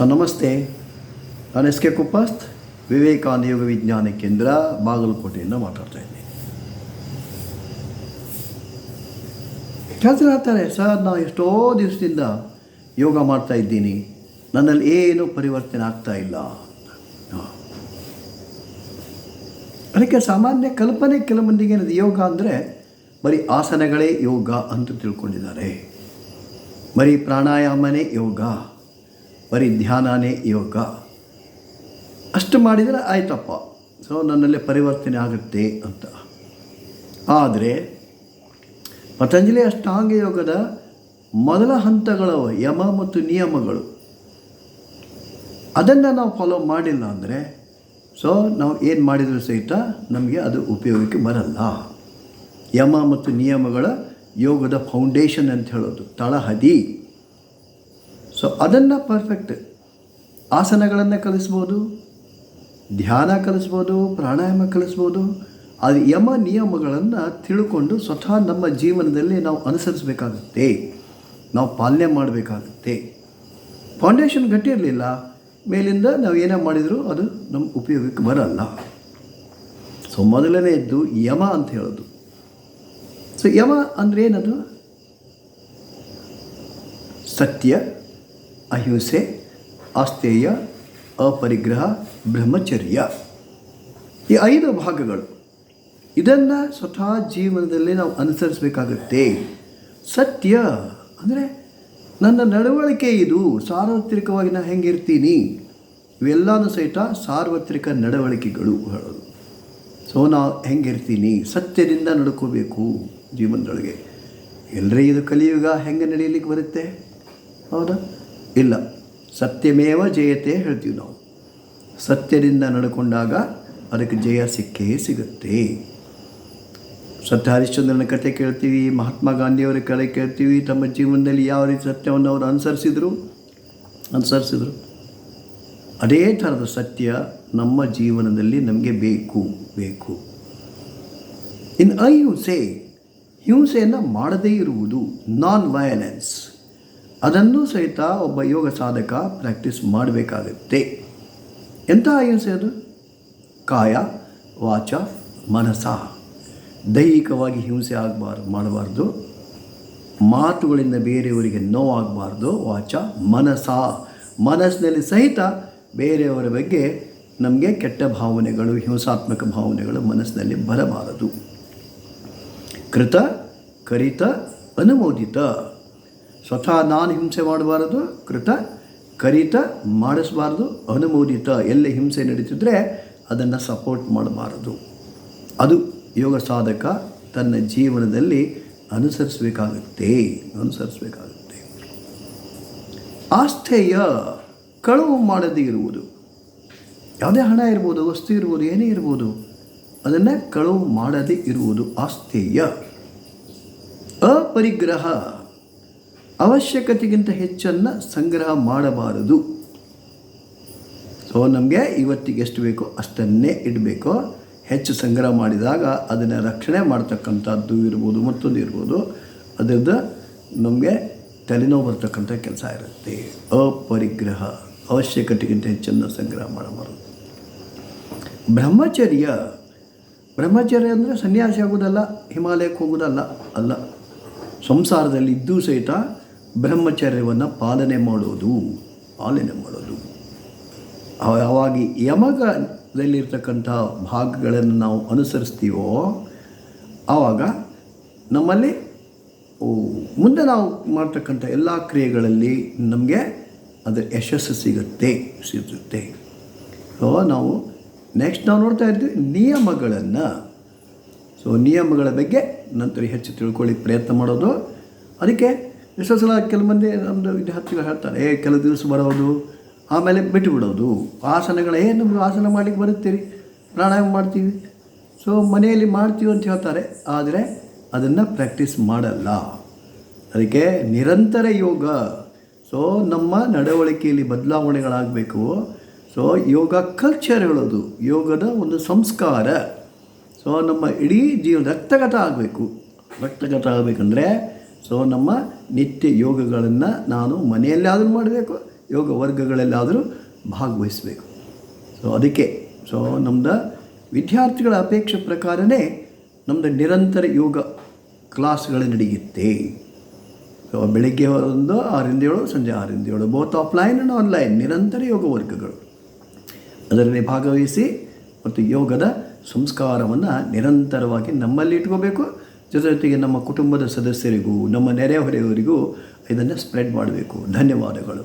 ನಮಸ್ತೆ. ನಾನು S K ಕುಪ್ಪಸ್ತ್, Vivekananda ಯೋಗ ವಿಜ್ಞಾನ ಕೇಂದ್ರ, ಬಾಗಲಕೋಟೆಯಿಂದ ಮಾತಾಡ್ತಾ ಇದ್ದೀನಿ. ಕೆಲಸ ಹೇಳ್ತಾರೆ, ಸರ್ ನಾನು ಎಷ್ಟೋ ದಿವಸದಿಂದ ಯೋಗ ಮಾಡ್ತಾ ಇದ್ದೀನಿ, ನನ್ನಲ್ಲಿ ಏನೂ ಪರಿವರ್ತನೆ ಆಗ್ತಾ ಇಲ್ಲ. ಅದಕ್ಕೆ ಸಾಮಾನ್ಯ ಕಲ್ಪನೆ ಕೆಲವೊಂದಿಗೆ ಯೋಗ ಅಂದರೆ ಬರೀ ಆಸನಗಳೇ ಯೋಗ ಅಂತ ತಿಳ್ಕೊಂಡಿದ್ದಾರೆ. ಬರೀ ಪ್ರಾಣಾಯಾಮನೇ ಯೋಗ, ಬರೀ ಧ್ಯಾನನೇ ಯೋಗ, ಅಷ್ಟು ಮಾಡಿದರೆ ಆಯ್ತಪ್ಪ, ಸೊ ನನ್ನಲ್ಲಿ ಪರಿವರ್ತನೆ ಆಗುತ್ತೆ ಅಂತ. ಆದರೆ ಪತಂಜಲಿ ಅಷ್ಟಾಂಗ ಯೋಗದ ಮೊದಲ ಹಂತಗಳು ಯಮ ಮತ್ತು ನಿಯಮಗಳು, ಅದನ್ನು ನಾವು ಫಾಲೋ ಮಾಡಿಲ್ಲ ಅಂದರೆ ಸೊ ನಾವು ಏನು ಮಾಡಿದರೂ ಸಹಿತ ನಮಗೆ ಅದು ಉಪಯೋಗಕ್ಕೆ ಬರಲ್ಲ. ಯಮ ಮತ್ತು ನಿಯಮಗಳ ಯೋಗದ ಫೌಂಡೇಶನ್ ಅಂತ ಹೇಳೋದು, ತಳಹದಿ. ಸೊ ಅದನ್ನು ಪರ್ಫೆಕ್ಟ್ ಆಸನಗಳನ್ನು ಕಲಿಸ್ಬೋದು, ಧ್ಯಾನ ಕಲಿಸ್ಬೋದು, ಪ್ರಾಣಾಯಾಮ ಕಲಿಸ್ಬೋದು. ಅದು ಯಮ ನಿಯಮಗಳನ್ನು ತಿಳ್ಕೊಂಡು ಸ್ವತಃ ನಮ್ಮ ಜೀವನದಲ್ಲಿ ನಾವು ಅನುಸರಿಸಬೇಕಾಗುತ್ತೆ, ನಾವು ಪಾಲನೆ ಮಾಡಬೇಕಾಗುತ್ತೆ. ಫೌಂಡೇಶನ್ ಗಟ್ಟಿ ಇರಲಿಲ್ಲ, ಮೇಲಿಂದ ನಾವು ಏನೇ ಮಾಡಿದರೂ ಅದು ನಮ್ಮ ಉಪಯೋಗಕ್ಕೆ ಬರಲ್ಲ. ಸೊ ಮೊದಲನೆಯದ್ದು ಯಮ ಅಂತ ಹೇಳೋದು. ಸೊ ಯಮ ಅಂದರೆ ಏನದು? ಸತ್ಯ, ಅಹಿಂಸೆ, ಆಸ್ತೇಯ, ಅಪರಿಗ್ರಹ, ಬ್ರಹ್ಮಚರ್ಯ, ಈ 5 ಭಾಗಗಳು. ಇದನ್ನು ಸ್ವತಃ ಜೀವನದಲ್ಲಿ ನಾವು ಅನುಸರಿಸಬೇಕಾಗುತ್ತೆ. ಸತ್ಯ ಅಂದರೆ ನನ್ನ ನಡವಳಿಕೆ, ಇದು ಸಾರ್ವತ್ರಿಕವಾಗಿ ನಾನು ಹೆಂಗಿರ್ತೀನಿ, ಇವೆಲ್ಲನೂ ಸಹಿತ ಸಾರ್ವತ್ರಿಕ ನಡವಳಿಕೆಗಳು ಹೇಳೋದು. ಸೊ ನಾವು ಹೆಂಗಿರ್ತೀನಿ, ಸತ್ಯದಿಂದ ನಡ್ಕೋಬೇಕು ಜೀವನದೊಳಗೆ. ಎಲ್ಲರೇ ಇದು ಕಲಿಯುಗ, ಹೆಂಗೆ ನಡೆಯಲಿಕ್ಕೆ ಬರುತ್ತೆ? ಹೌದಾ? ಇಲ್ಲ, ಸತ್ಯಮೇವ ಜಯತೆ ಹೇಳ್ತೀವಿ ನಾವು. ಸತ್ಯದಿಂದ ನಡ್ಕೊಂಡಾಗ ಅದಕ್ಕೆ ಜಯ ಸಿಕ್ಕೇ ಸಿಗುತ್ತೆ. ಸತ್ಯ ಹರಿಶ್ಚಂದ್ರನ ಕಥೆ ಕೇಳ್ತೀವಿ, ಮಹಾತ್ಮ ಗಾಂಧಿಯವರ ಕಥೆ ಕೇಳ್ತೀವಿ. ತಮ್ಮ ಜೀವನದಲ್ಲಿ ಯಾವ ರೀತಿ ಸತ್ಯವನ್ನು ಅವರು ಅನುಸರಿಸಿದ್ರು. ಅದೇ ಥರದ ಸತ್ಯ ನಮ್ಮ ಜೀವನದಲ್ಲಿ ನಮಗೆ ಬೇಕು. ಇನ್ನು ಅಹಿಂಸೆ, ಹಿಂಸೆಯನ್ನು ಮಾಡದೇ ಇರುವುದು, ನಾನ್ ವಯಲೆನ್ಸ್, ಅದನ್ನು ಸಹಿತ ಒಬ್ಬ ಯೋಗ ಸಾಧಕ ಪ್ರಾಕ್ಟೀಸ್ ಮಾಡಬೇಕಾಗುತ್ತೆ. ಎಂಥ ಅಹಿಂಸೆ ಅದು? ಕಾಯ, ವಾಚ, ಮನಸ. ದೈಹಿಕವಾಗಿ ಹಿಂಸೆ ಮಾಡಬಾರ್ದು, ಮಾತುಗಳಿಂದ ಬೇರೆಯವರಿಗೆ ನೋವಾಗಬಾರ್ದು. ವಾಚ, ಮನಸ, ಮನಸ್ಸಿನಲ್ಲಿ ಸಹಿತ ಬೇರೆಯವರ ಬಗ್ಗೆ ನಮಗೆ ಕೆಟ್ಟ ಭಾವನೆಗಳು, ಹಿಂಸಾತ್ಮಕ ಭಾವನೆಗಳು ಮನಸ್ಸಿನಲ್ಲಿ ಬರಬಾರದು. ಕೃತ, ಕರಿತ, ಅನುಮೋದಿತ. ಸ್ವತಃ ನಾನು ಹಿಂಸೆ ಮಾಡಬಾರದು, ಕೃತ ಕರಿತ ಮಾಡಿಸಬಾರ್ದು, ಅನುಮೋದಿತ, ಎಲ್ಲ ಹಿಂಸೆ ನಡೀತಿದ್ರೆ ಅದನ್ನು ಸಪೋರ್ಟ್ ಮಾಡಬಾರದು. ಅದು ಯೋಗ ಸಾಧಕ ತನ್ನ ಜೀವನದಲ್ಲಿ ಅನುಸರಿಸಬೇಕಾಗುತ್ತೆ. ಆಸ್ಥೇಯ, ಕಳವು ಮಾಡದೇ ಇರುವುದು. ಯಾವುದೇ ಹಣ ಇರ್ಬೋದು, ವಸ್ತು ಇರ್ಬೋದು, ಏನೇ ಇರ್ಬೋದು, ಅದನ್ನು ಕಳವು ಮಾಡದೇ ಇರುವುದು ಆಸ್ಥೇಯ. ಅಪರಿಗ್ರಹ, ಅವಶ್ಯಕತೆಗಿಂತ ಹೆಚ್ಚನ್ನು ಸಂಗ್ರಹ ಮಾಡಬಾರದು. ಸೊ ನಮಗೆ ಇವತ್ತಿಗೆ ಎಷ್ಟು ಬೇಕೋ ಅಷ್ಟನ್ನೇ ಇಡಬೇಕು. ಹೆಚ್ಚು ಸಂಗ್ರಹ ಮಾಡಿದಾಗ ಅದನ್ನು ರಕ್ಷಣೆ ಮಾಡ್ತಕ್ಕಂಥದ್ದು ಇರ್ಬೋದು, ಮತ್ತೊಂದು ಇರ್ಬೋದು, ಅದರದ್ದು ನಮಗೆ ತಲೆನೋವು ಬರ್ತಕ್ಕಂಥ ಕೆಲಸ ಇರುತ್ತೆ. ಅಪರಿಗ್ರಹ, ಅವಶ್ಯಕತೆಗಿಂತ ಹೆಚ್ಚನ್ನು ಸಂಗ್ರಹ ಮಾಡಬಾರದು. ಬ್ರಹ್ಮಚರ್ಯ ಅಂದರೆ ಸನ್ಯಾಸಿ ಆಗೋದಲ್ಲ, ಹಿಮಾಲಯಕ್ಕೆ ಹೋಗೋದಲ್ಲ, ಅಲ್ಲ. ಸಂಸಾರದಲ್ಲಿ ಇದ್ದೂ ಸಹಿತ ಬ್ರಹ್ಮಚರ್ಯವನ್ನು ಪಾಲನೆ ಮಾಡೋದು. ಯಾವಾಗ ಯಮಗದಲ್ಲಿರ್ತಕ್ಕಂಥ ಭಾಗಗಳನ್ನು ನಾವು ಅನುಸರಿಸ್ತೀವೋ ಆವಾಗ ನಮ್ಮಲ್ಲಿ ಮುಂದೆ ನಾವು ಮಾಡ್ತಕ್ಕಂಥ ಎಲ್ಲ ಕ್ರಿಯೆಗಳಲ್ಲಿ ನಮಗೆ ಅದರ ಯಶಸ್ಸು ಸಿಗುತ್ತೆ. ಸೊ ನಾವು ನೆಕ್ಸ್ಟ್ ನಾವು ನೋಡ್ತಾ ಇದ್ವಿ ನಿಯಮಗಳನ್ನು. ಸೊ ನಿಯಮಗಳ ಬಗ್ಗೆ ನಂತರ ಹೆಚ್ಚು ತಿಳ್ಕೊಳ್ಳಿಕ್ಕೆ ಪ್ರಯತ್ನ ಮಾಡೋದು. ಅದಕ್ಕೆ ಎಷ್ಟೋ ಸಲ ಕೆಲವು ಮಂದಿ ನಮ್ಮದು ವಿದ್ಯಾರ್ಥಿಗಳು ಹೇಳ್ತಾರೆ, ಕೆಲವು ದಿವಸ ಬರೋದು ಆಮೇಲೆ ಬಿಟ್ಟು ಬಿಡೋದು. ಆಸನಗಳೇ ನಮ್ಗೆ ಆಸನ ಮಾಡಲಿಕ್ಕೆ ಬರುತ್ತೀರಿ, ಪ್ರಾಣಾಯಾಮ ಮಾಡ್ತೀವಿ, ಸೊ ಮನೆಯಲ್ಲಿ ಮಾಡ್ತೀವಿ ಅಂತ ಹೇಳ್ತಾರೆ, ಆದರೆ ಅದನ್ನು ಪ್ರಾಕ್ಟೀಸ್ ಮಾಡಲ್ಲ. ಅದಕ್ಕೆ ನಿರಂತರ ಯೋಗ. ಸೊ ನಮ್ಮ ನಡವಳಿಕೆಯಲ್ಲಿ ಬದಲಾವಣೆಗಳಾಗಬೇಕು. ಸೊ ಯೋಗ ಕಲ್ಚರ್ ಹೇಳೋದು, ಯೋಗದ ಒಂದು ಸಂಸ್ಕಾರ. ಸೊ ನಮ್ಮ ಇಡೀ ರಕ್ತಗತ ಆಗಬೇಕಂದ್ರೆ ಸೊ ನಮ್ಮ ನಿತ್ಯ ಯೋಗಗಳನ್ನು ನಾನು ಮನೆಯಲ್ಲಾದರೂ ಮಾಡಬೇಕು, ಯೋಗ ವರ್ಗಗಳಲ್ಲಾದರೂ ಭಾಗವಹಿಸಬೇಕು. ಸೊ ಅದಕ್ಕೆ ನಮ್ಮದು ವಿದ್ಯಾರ್ಥಿಗಳ ಅಪೇಕ್ಷೆ ಪ್ರಕಾರವೇ ನಮ್ಮದು ನಿರಂತರ ಯೋಗ ಕ್ಲಾಸ್ಗಳು ನಡೆಯುತ್ತೆ. ಸೊ ಬೆಳಗ್ಗೆ 6ರಿಂದ 7, ಸಂಜೆ 6ರಿಂದ 7, ಬೋತ್ ಆಫ್ಲೈನ್ ಆ್ಯಂಡ್ ಆನ್ಲೈನ್ ನಿರಂತರ ಯೋಗ ವರ್ಗಗಳು. ಅದರಲ್ಲಿ ಭಾಗವಹಿಸಿ ಮತ್ತು ಯೋಗದ ಸಂಸ್ಕಾರವನ್ನು ನಿರಂತರವಾಗಿ ನಮ್ಮಲ್ಲಿ ಇಟ್ಕೋಬೇಕು. ಜೊತೆಗೆ ನಮ್ಮ ಕುಟುಂಬದ ಸದಸ್ಯರಿಗೂ ನಮ್ಮ ನೆರೆಹೊರೆಯವರಿಗೂ ಇದನ್ನು ಸ್ಪ್ರೆಡ್ ಮಾಡಬೇಕು. ಧನ್ಯವಾದಗಳು.